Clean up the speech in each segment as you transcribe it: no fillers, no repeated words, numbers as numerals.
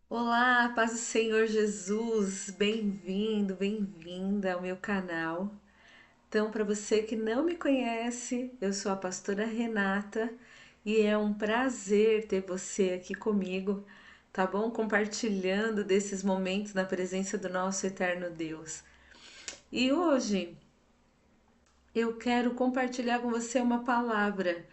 Olá, paz do Senhor Jesus, bem-vindo, bem-vinda ao meu canal. Então, para você que não me conhece, eu sou a pastora Renata e é um prazer ter você aqui comigo, tá bom? Compartilhando desses momentos na presença do nosso eterno Deus. E hoje eu quero compartilhar com você uma palavra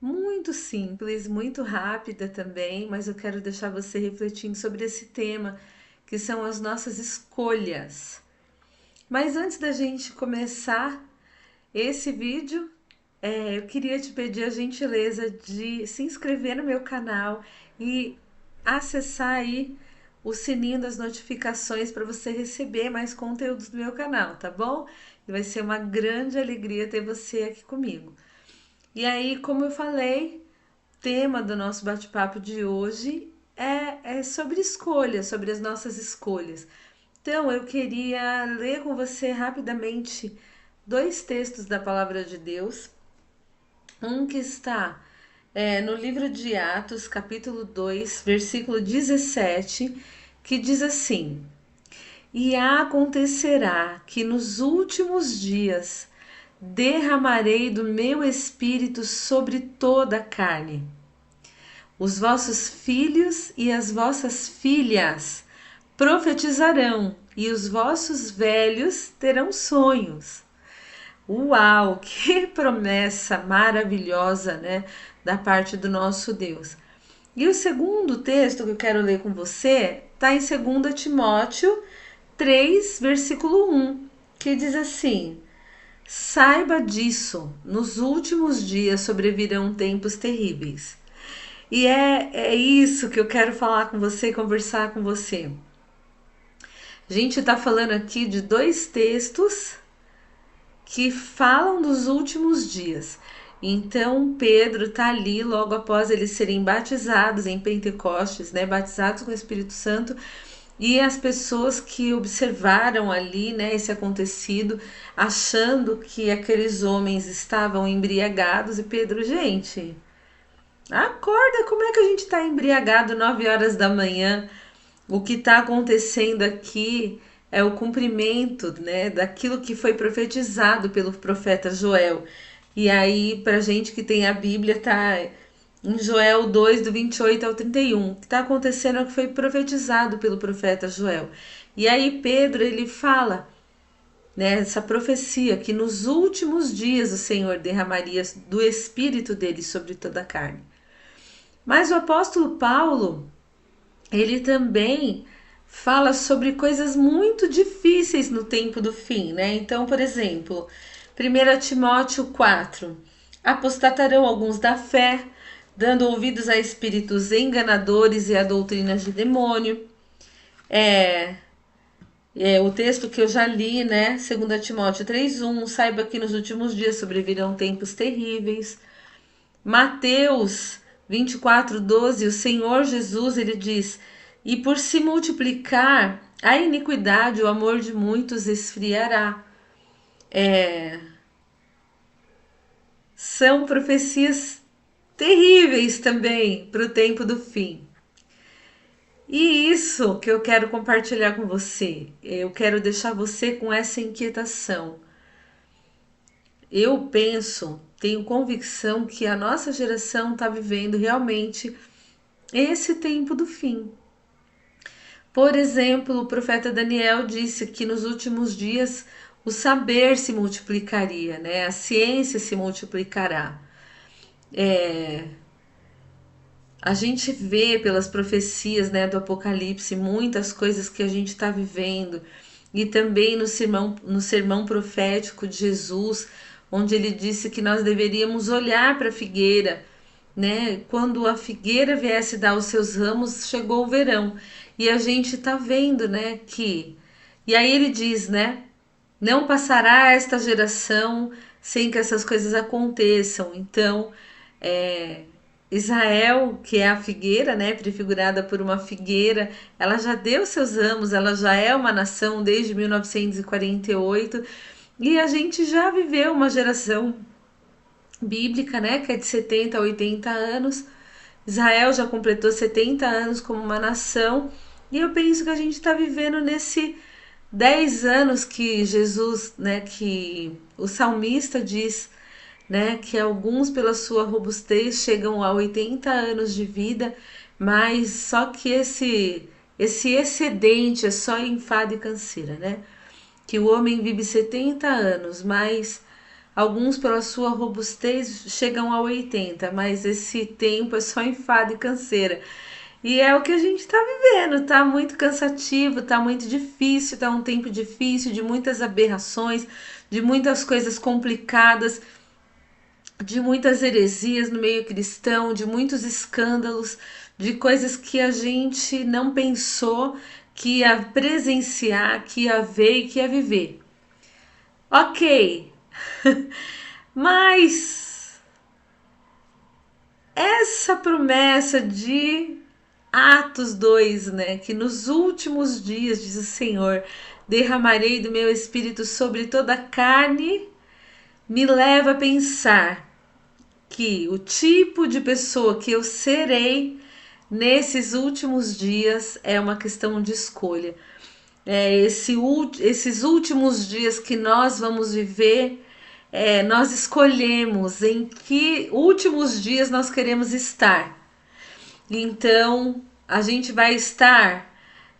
muito simples, muito rápida também, mas eu quero deixar você refletindo sobre esse tema, que são as nossas escolhas. Mas antes da gente começar esse vídeo, eu queria te pedir a gentileza de se inscrever no meu canal e acessar aí o sininho das notificações para você receber mais conteúdos do meu canal, tá bom? E vai ser uma grande alegria ter você aqui comigo. E aí, como eu falei, tema do nosso bate-papo de hoje é sobre escolhas, sobre as nossas escolhas. Então, eu queria ler com você rapidamente dois textos da Palavra de Deus. Um que está no livro de Atos, capítulo 2, versículo 17, que diz assim: E acontecerá que nos últimos dias derramarei do meu espírito sobre toda a carne. Os vossos filhos e as vossas filhas profetizarão, e os vossos velhos terão sonhos. Uau, que promessa maravilhosa, né, da parte do nosso Deus. E o segundo texto que eu quero ler com você está em 2 Timóteo 3, versículo 1, que diz assim: Saiba disso, nos últimos dias sobrevirão tempos terríveis. E é isso que eu quero falar com você e conversar com você. A gente está falando aqui de dois textos que falam dos últimos dias. Então, Pedro está ali logo após eles serem batizados em Pentecostes, né, batizados com o Espírito Santo, e as pessoas que observaram ali, né, esse acontecido, achando que aqueles homens estavam embriagados, e Pedro, gente, acorda, como é que a gente está embriagado 9 horas da manhã? O que está acontecendo aqui é o cumprimento, né, daquilo que foi profetizado pelo profeta Joel. E aí, para gente que tem a Bíblia, tá em Joel 2, do 28 ao 31. O que está acontecendo é o que foi profetizado pelo profeta Joel. E aí, Pedro, ele fala, né, essa profecia que nos últimos dias o Senhor derramaria do Espírito dele sobre toda a carne. Mas o apóstolo Paulo, ele também fala sobre coisas muito difíceis no tempo do fim, né? Então, por exemplo, 1 Timóteo 4: Apostatarão alguns da fé, dando ouvidos a espíritos enganadores e a doutrinas de demônio. É, o texto que eu já li, né? 2 Timóteo 3:1, saiba que nos últimos dias sobrevirão tempos terríveis. Mateus 24:12, o Senhor Jesus, ele diz: E por se multiplicar a iniquidade, o amor de muitos esfriará. São profecias terríveis também para o tempo do fim. E isso que eu quero compartilhar com você. Eu quero deixar você com essa inquietação. Eu penso, tenho convicção que a nossa geração está vivendo realmente esse tempo do fim. Por exemplo, o profeta Daniel disse que nos últimos dias o saber se multiplicaria, né? A ciência se multiplicará. A gente vê pelas profecias, né, do Apocalipse muitas coisas que a gente está vivendo, e também no sermão profético de Jesus, onde ele disse que nós deveríamos olhar para a figueira, né? Quando a figueira viesse dar os seus ramos, chegou o verão. E a gente tá vendo, né, que... E aí ele diz, né? Não passará esta geração sem que essas coisas aconteçam. Então, é, Israel, que é a figueira, né, prefigurada por uma figueira, ela já deu seus ramos, ela já é uma nação desde 1948, e a gente já viveu uma geração bíblica, né, que é de 70 a 80 anos, Israel já completou 70 anos como uma nação, e eu penso que a gente está vivendo nesse 10 anos que Jesus, né, que o salmista diz, né, que alguns pela sua robustez chegam a 80 anos de vida, mas só que esse excedente é só enfado e canseira, né? Que o homem vive 70 anos, mas alguns pela sua robustez chegam a 80, mas esse tempo é só enfado e canseira. E é o que a gente tá vivendo, tá muito cansativo, tá muito difícil, tá um tempo difícil, de muitas aberrações, de muitas coisas complicadas, de muitas heresias no meio cristão, de muitos escândalos, de coisas que a gente não pensou que ia presenciar, que ia ver e que ia viver. Ok, mas essa promessa de Atos 2, né, que nos últimos dias, diz o Senhor, derramarei do meu espírito sobre toda a carne, me leva a pensar que o tipo de pessoa que eu serei nesses últimos dias é uma questão de escolha. Esses últimos dias que nós vamos viver, nós escolhemos em que últimos dias nós queremos estar. Então, a gente vai estar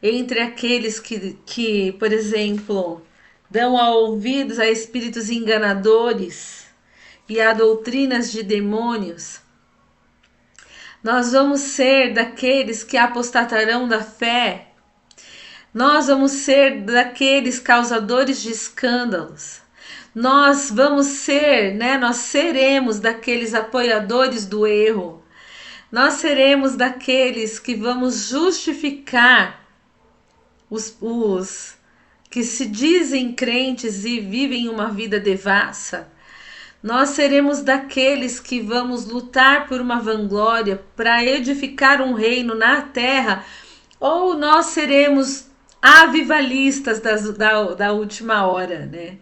entre aqueles que, por exemplo, dão ouvidos a espíritos enganadores e a doutrinas de demônios. Nós vamos ser daqueles que apostatarão da fé. Nós vamos ser daqueles causadores de escândalos. Nós vamos ser, né? Nós seremos daqueles apoiadores do erro. Nós seremos daqueles que vamos justificar os que se dizem crentes e vivem uma vida devassa. Nós seremos daqueles que vamos lutar por uma vanglória para edificar um reino na terra, ou nós seremos avivalistas da última hora, né?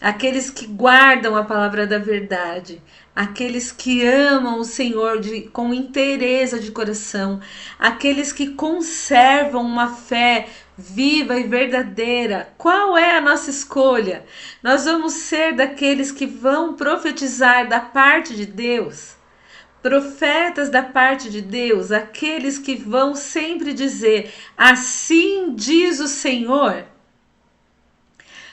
Aqueles que guardam a palavra da verdade, aqueles que amam o Senhor com inteireza de coração, aqueles que conservam uma fé viva e verdadeira. Qual é a nossa escolha? Nós vamos ser daqueles que vão profetizar da parte de Deus, profetas da parte de Deus, aqueles que vão sempre dizer: assim diz o Senhor.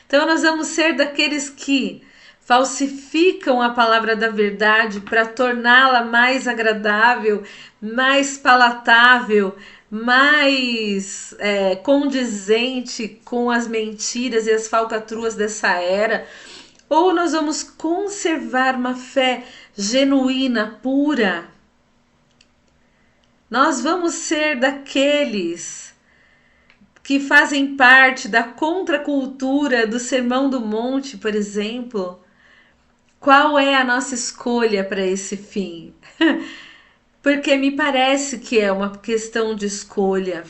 Então nós vamos ser daqueles que falsificam a palavra da verdade para torná-la mais agradável, mais palatável, mais condizente com as mentiras e as falcatruas dessa era. Ou nós vamos conservar uma fé genuína, pura. Nós vamos ser daqueles que fazem parte da contracultura do Sermão do Monte, por exemplo. Qual é a nossa escolha para esse fim? Porque me parece que é uma questão de escolha.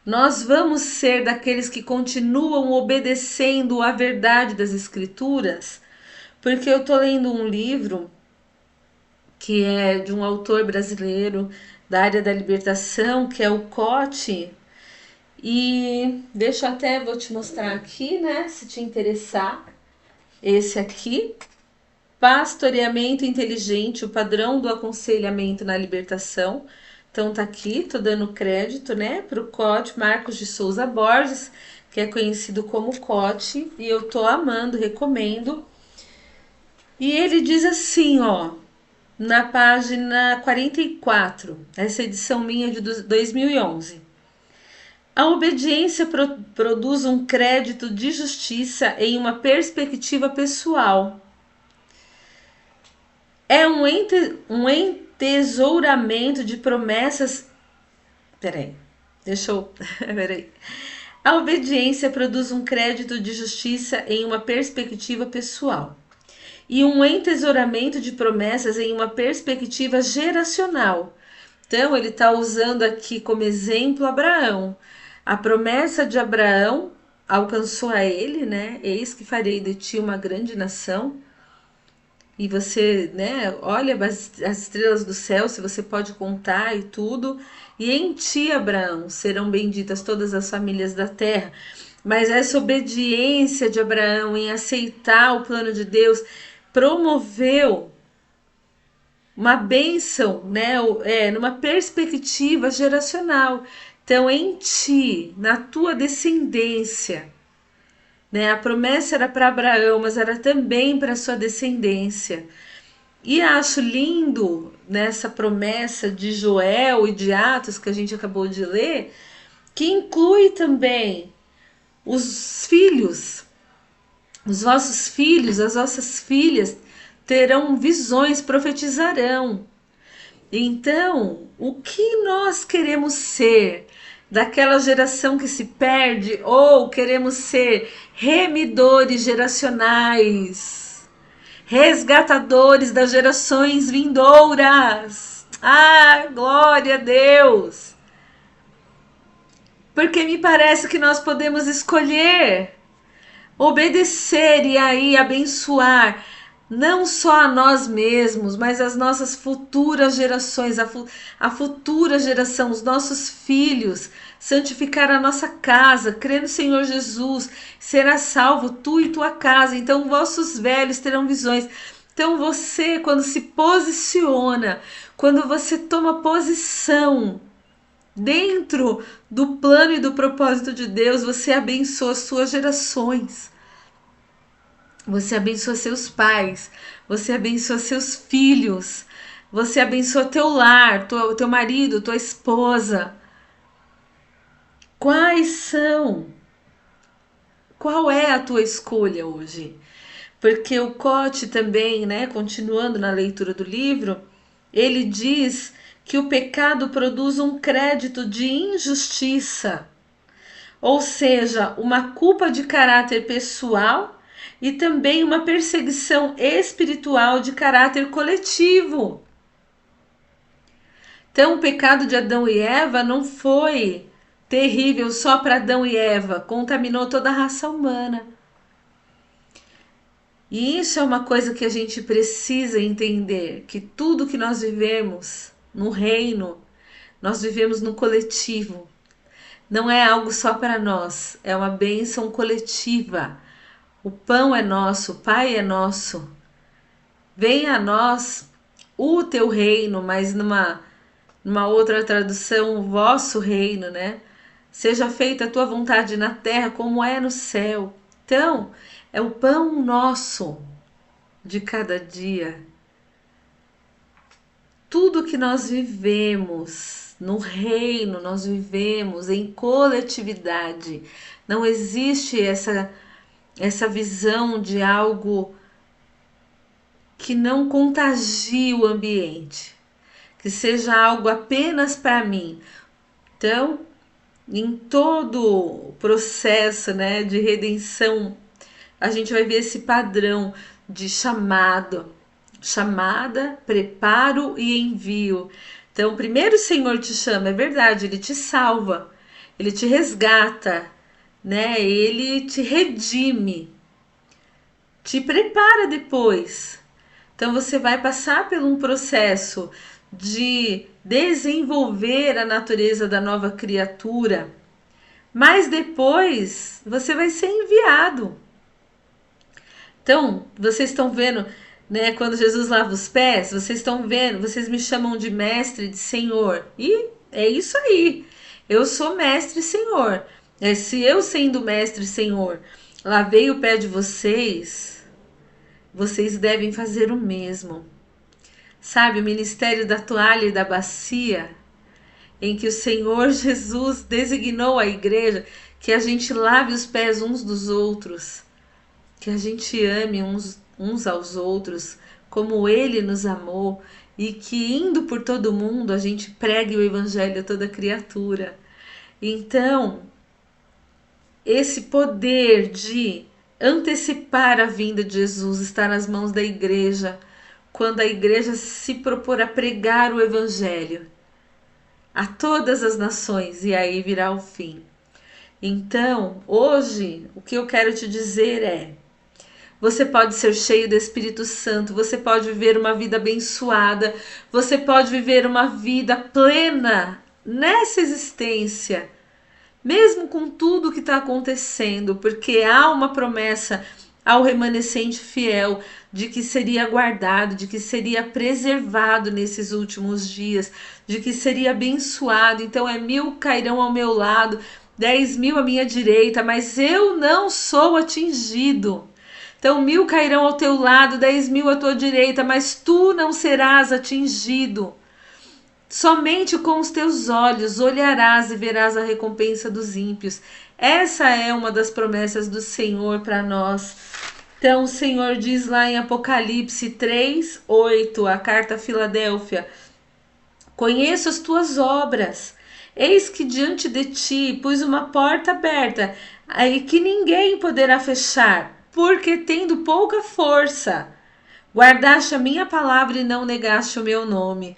Nós vamos ser daqueles que continuam obedecendo à verdade das Escrituras, porque eu estou lendo um livro que é de um autor brasileiro da área da libertação, que é o Cote. E vou te mostrar aqui, né, se te interessar. Esse aqui, Pastoreamento Inteligente, o padrão do aconselhamento na libertação. Então tá aqui, tô dando crédito, né, pro Cote Marcos de Souza Borges, que é conhecido como Cote, e eu tô amando, recomendo. E ele diz assim, ó, na página 44, essa edição minha de 2011. A obediência produz um crédito de justiça em uma perspectiva pessoal. É um entesouramento de promessas. Peraí. A obediência produz um crédito de justiça em uma perspectiva pessoal e um entesouramento de promessas em uma perspectiva geracional. Então, ele está usando aqui como exemplo Abraão. A promessa de Abraão alcançou a ele, né? Eis que farei de ti uma grande nação. e você, né, olha as estrelas do céu, se você pode contar e tudo. E em ti, Abraão, serão benditas todas as famílias da terra. Mas essa obediência de Abraão em aceitar o plano de Deus promoveu uma bênção, né? Numa perspectiva geracional. Então, em ti, na tua descendência, né? A promessa era para Abraão, mas era também para sua descendência. E acho lindo nessa promessa de Joel e de Atos que a gente acabou de ler, que inclui também os filhos, os vossos filhos, as vossas filhas terão visões, profetizarão. Então, o que nós queremos ser daquela geração que se perde ou queremos ser remidores geracionais, resgatadores das gerações vindouras? Ah, glória a Deus! Porque me parece que nós podemos escolher obedecer e aí abençoar não só a nós mesmos, mas as nossas futuras gerações, a futura geração, os nossos filhos, santificar a nossa casa, crer no Senhor Jesus, será salvo tu e tua casa. Então vossos velhos terão visões. Então você, quando se posiciona, quando você toma posição dentro do plano e do propósito de Deus, você abençoa as suas gerações. Você abençoa seus pais, você abençoa seus filhos, você abençoa teu lar, teu marido, tua esposa. Quais são? Qual é a tua escolha hoje? Porque o Cote também, né, continuando na leitura do livro, ele diz que o pecado produz um crédito de injustiça, ou seja, uma culpa de caráter pessoal e também uma perseguição espiritual de caráter coletivo. Então, o pecado de Adão e Eva não foi terrível só para Adão e Eva, contaminou toda a raça humana. E isso é uma coisa que a gente precisa entender, que tudo que nós vivemos no reino, nós vivemos no coletivo. Não é algo só para nós, é uma bênção coletiva. O pão é nosso, o Pai é nosso. Venha a nós o teu reino, mas numa outra tradução, o vosso reino, né? Seja feita a tua vontade na terra como é no céu. Então, é o pão nosso de cada dia. Tudo que nós vivemos no reino, nós vivemos em coletividade. Não existe essa visão de algo que não contagie o ambiente, que seja algo apenas para mim. Então, em todo o processo, né, de redenção, a gente vai ver esse padrão de chamada, preparo e envio. Então, primeiro o Senhor te chama, é verdade, Ele te salva, Ele te resgata, né? Ele te redime, te prepara depois. Então você vai passar por um processo de desenvolver a natureza da nova criatura, mas depois você vai ser enviado. Então, vocês estão vendo, né, quando Jesus lava os pés, vocês estão vendo, vocês me chamam de mestre, de senhor. E é isso aí. Eu sou mestre e senhor. Se eu sendo mestre e senhor lavei o pé de vocês, vocês devem fazer o mesmo. Sabe, o ministério da toalha e da bacia, em que o Senhor Jesus designou a igreja que a gente lave os pés uns dos outros, que a gente ame uns aos outros, como Ele nos amou, e que indo por todo mundo a gente pregue o Evangelho a toda criatura. Então, esse poder de antecipar a vinda de Jesus está nas mãos da igreja, quando a igreja se propor a pregar o Evangelho a todas as nações, e aí virá o fim. Então, hoje, o que eu quero te dizer é: Você pode ser cheio do Espírito Santo, você pode viver uma vida abençoada, você pode viver uma vida plena nessa existência, mesmo com tudo que está acontecendo, porque há uma promessa ao remanescente fiel de que seria guardado, de que seria preservado nesses últimos dias, de que seria abençoado. Então 1.000 cairão ao meu lado, 10.000 à minha direita, mas eu não sou atingido. Então 1.000 cairão ao teu lado, 10.000 à tua direita, mas tu não serás atingido. Somente com os teus olhos olharás e verás a recompensa dos ímpios. Essa é uma das promessas do Senhor para nós. Então o Senhor diz lá em Apocalipse 3:8, a carta a Filadélfia: conheço as tuas obras. Eis que diante de ti pus uma porta aberta, e que ninguém poderá fechar, porque tendo pouca força, guardaste a minha palavra e não negaste o meu nome.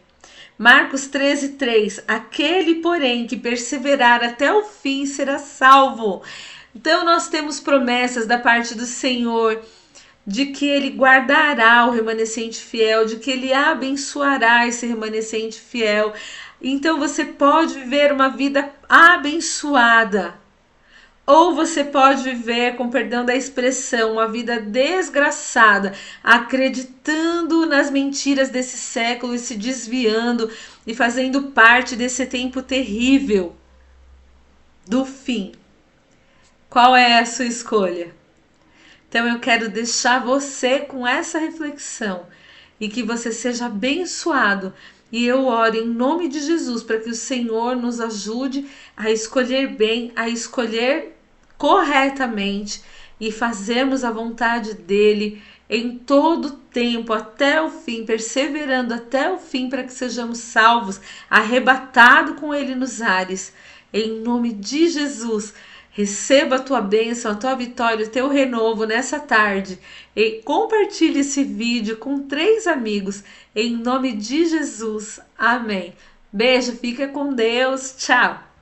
Marcos 13:3, aquele, porém, que perseverar até o fim será salvo. Então nós temos promessas da parte do Senhor, de que Ele guardará o remanescente fiel, de que Ele abençoará esse remanescente fiel. Então você pode viver uma vida abençoada, ou você pode viver, com perdão da expressão, uma vida desgraçada, acreditando nas mentiras desse século e se desviando e fazendo parte desse tempo terrível do fim. Qual é a sua escolha? Então eu quero deixar você com essa reflexão e que você seja abençoado. E eu oro em nome de Jesus para que o Senhor nos ajude a escolher bem, a escolher corretamente e fazermos a vontade dele em todo tempo, até o fim, perseverando até o fim, para que sejamos salvos, arrebatados com ele nos ares. Em nome de Jesus, receba a tua bênção, a tua vitória, o teu renovo nessa tarde. E compartilhe esse vídeo com 3 amigos. Em nome de Jesus. Amém. Beijo, fica com Deus. Tchau.